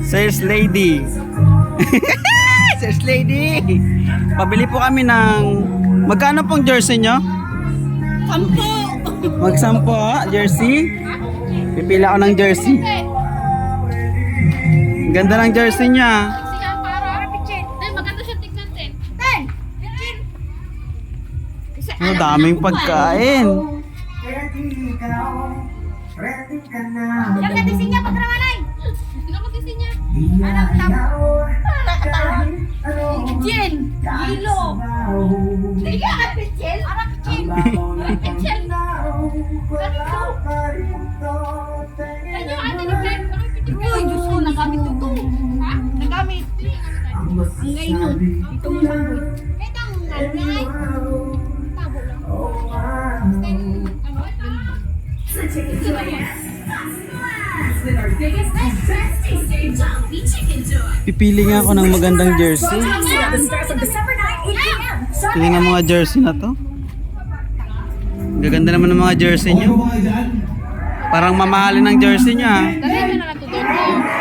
Sales lady. Sales lady. Pabili po kami ng... Magkano pong jersey nyo? 10. Mag-10 jersey. Pipila ako ng jersey. Ganda ng jersey niya. Maganda siya tignan 10. 10. Ang daming pagkain. Yung katising niya pagrangalay. Sino katising niya? Anak lang. Jen. Hilo. Liga ka Pichel. Anak Pichel. Pichel. Kanya ate ni Fred. Uy, Diyos ko, nagamit ito. Ha? Nagamit. Ang ngayon. Ito mo lang. Ito ang nalay. Tabo lang. The chicken joy with our biggest and best tasting Jollibee Chicken Joy. Pipili nga ako ng magandang jersey. The stars of December 9, 8 p.m. Tingnan ang mga jersey na to. Gaganda naman ng mga jersey nyo. Parang mamahalin ng jersey nyo ah. Dali mo na lang ito doon.